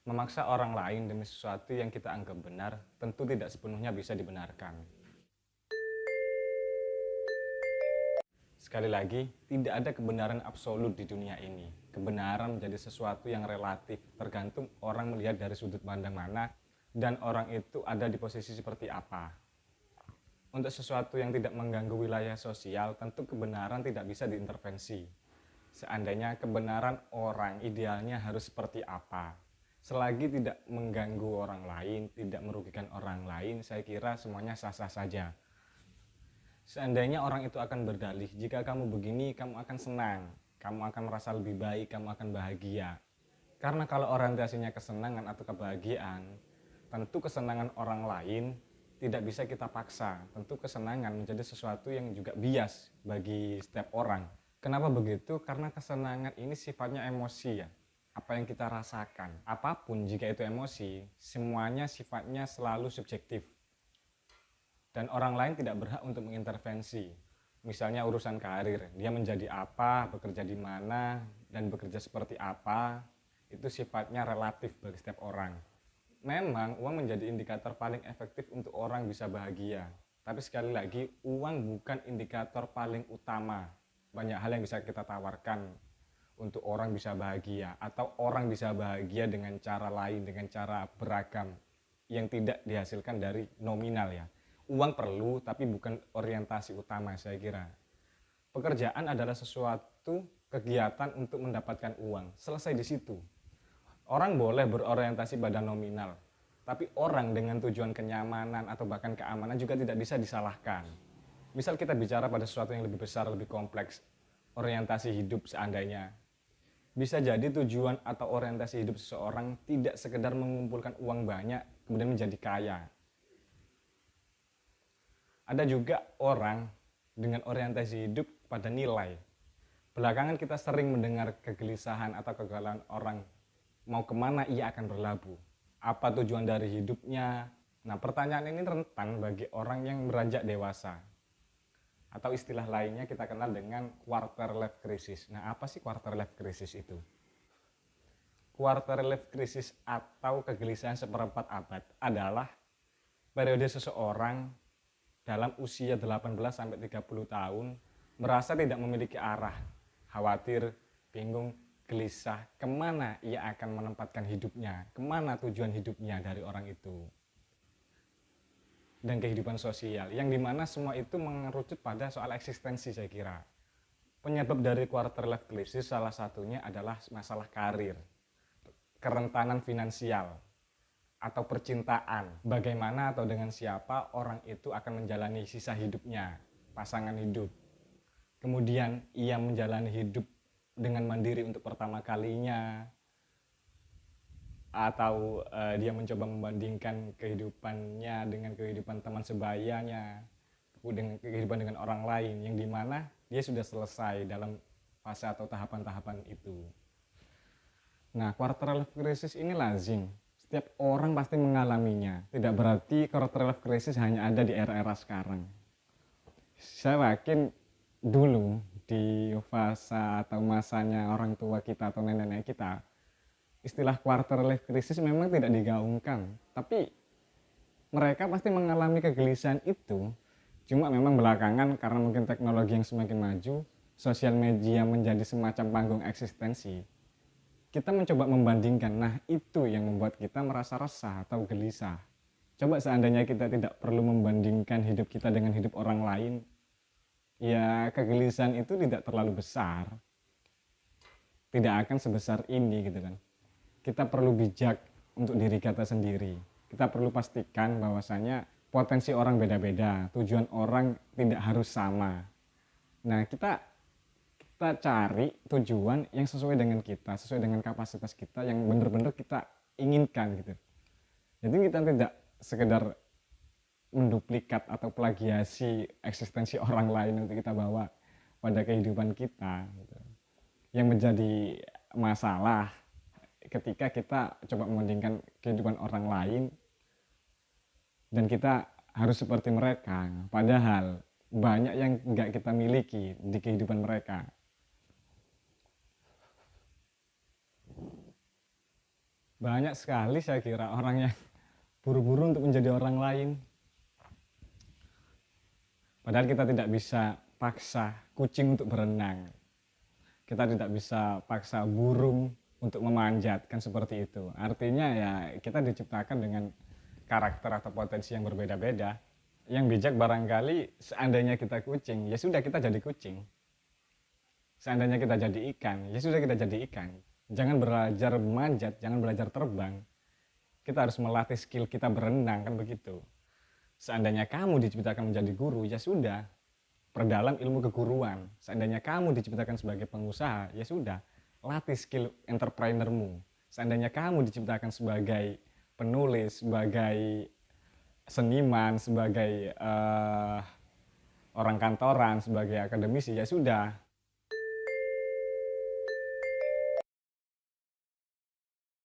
Memaksa orang lain demi sesuatu yang kita anggap benar tentu tidak sepenuhnya bisa dibenarkan. Sekali lagi, tidak ada kebenaran absolut di dunia ini. Kebenaran menjadi sesuatu yang relatif, tergantung orang melihat dari sudut pandang mana dan orang itu ada di posisi seperti apa. Untuk sesuatu yang tidak mengganggu wilayah sosial, tentu kebenaran tidak bisa diintervensi. Seandainya kebenaran orang idealnya harus seperti apa. Selagi tidak mengganggu orang lain, tidak merugikan orang lain, saya kira semuanya sah-sah saja. Seandainya orang itu akan berdalih, jika kamu begini, kamu akan senang, kamu akan merasa lebih baik, kamu akan bahagia. Karena kalau orientasinya kesenangan atau kebahagiaan, tentu kesenangan orang lain tidak bisa kita paksa. Tentu kesenangan menjadi sesuatu yang juga bias bagi setiap orang. Kenapa begitu? Karena kesenangan ini sifatnya emosi ya. Apa yang kita rasakan, apapun jika itu emosi, semuanya sifatnya selalu subjektif. Dan orang lain tidak berhak untuk mengintervensi. Misalnya urusan karir, dia menjadi apa, bekerja di mana, dan bekerja seperti apa, itu sifatnya relatif bagi setiap orang. Memang uang menjadi indikator paling efektif untuk orang bisa bahagia. Tapi sekali lagi, uang bukan indikator paling utama. Banyak hal yang bisa kita tawarkan untuk orang bisa bahagia, atau orang bisa bahagia dengan cara lain, dengan cara beragam yang tidak dihasilkan dari nominal ya. Uang perlu tapi bukan orientasi utama saya kira. Pekerjaan adalah sesuatu kegiatan untuk mendapatkan uang. Selesai di situ. Orang boleh berorientasi pada nominal, tapi orang dengan tujuan kenyamanan atau bahkan keamanan juga tidak bisa disalahkan. Misal kita bicara pada sesuatu yang lebih besar, lebih kompleks, orientasi hidup seandainya. Bisa jadi tujuan atau orientasi hidup seseorang tidak sekedar mengumpulkan uang banyak kemudian menjadi kaya. Ada juga orang dengan orientasi hidup pada nilai. Belakangan kita sering mendengar kegelisahan atau kegalauan orang mau kemana ia akan berlabuh. Apa tujuan dari hidupnya? Nah, pertanyaan ini rentan bagi orang yang beranjak dewasa. Atau istilah lainnya kita kenal dengan quarter life crisis. Nah, apa sih quarter life crisis itu? Quarter life crisis atau kegelisahan seperempat abad adalah periode seseorang dalam usia 18-30 tahun merasa tidak memiliki arah, khawatir, bingung, gelisah, kemana ia akan menempatkan hidupnya, kemana tujuan hidupnya dari orang itu. Dan kehidupan sosial, yang dimana semua itu mengerucut pada soal eksistensi saya kira. Penyebab dari quarter life crisis salah satunya adalah masalah karir, kerentanan finansial, atau percintaan. Bagaimana atau dengan siapa orang itu akan menjalani sisa hidupnya, pasangan hidup. Kemudian ia menjalani hidup dengan mandiri untuk pertama kalinya, atau dia mencoba membandingkan kehidupannya dengan kehidupan teman sebayanya, dengan kehidupan dengan orang lain, yang dimana dia sudah selesai dalam fase atau tahapan-tahapan itu. Nah, quarter life crisis ini lazim. Setiap orang pasti mengalaminya. Tidak berarti quarter life crisis hanya ada di era-era sekarang. Saya yakin dulu di fase atau masanya orang tua kita atau nenek-nenek kita, istilah quarter life crisis memang tidak digaungkan, tapi mereka pasti mengalami kegelisahan itu. Cuma memang belakangan karena mungkin teknologi yang semakin maju, sosial media menjadi semacam panggung eksistensi, kita mencoba membandingkan. Nah, itu yang membuat kita merasa resah atau gelisah. Coba seandainya kita tidak perlu membandingkan hidup kita dengan hidup orang lain, ya kegelisahan itu tidak terlalu besar, tidak akan sebesar ini gitu kan. Kita perlu bijak untuk diri kita sendiri. Kita perlu pastikan bahwasanya potensi orang beda-beda, tujuan orang tidak harus sama. Nah, kita cari tujuan yang sesuai dengan kita, sesuai dengan kapasitas kita, yang benar-benar kita inginkan gitu. Jadi kita tidak sekedar menduplikat atau plagiasi eksistensi orang lain untuk kita bawa pada kehidupan kita gitu. Yang menjadi masalah ketika kita coba membandingkan kehidupan orang lain dan kita harus seperti mereka, padahal banyak yang nggak kita miliki di kehidupan mereka. Banyak sekali saya kira orang yang buru-buru untuk menjadi orang lain. Padahal kita tidak bisa paksa kucing untuk berenang. Kita tidak bisa paksa burung untuk memanjat, kan seperti itu. Artinya ya kita diciptakan dengan karakter atau potensi yang berbeda-beda. Yang bijak barangkali seandainya kita kucing, ya sudah kita jadi kucing. Seandainya kita jadi ikan, ya sudah kita jadi ikan. Jangan belajar memanjat, jangan belajar terbang. Kita harus melatih skill kita berenang, kan begitu. Seandainya kamu diciptakan menjadi guru, ya sudah, perdalam ilmu keguruan. Seandainya kamu diciptakan sebagai pengusaha, ya sudah, latih skill entrepreneurmu. Seandainya kamu diciptakan sebagai penulis, sebagai seniman, sebagai orang kantoran, sebagai akademisi, ya sudah,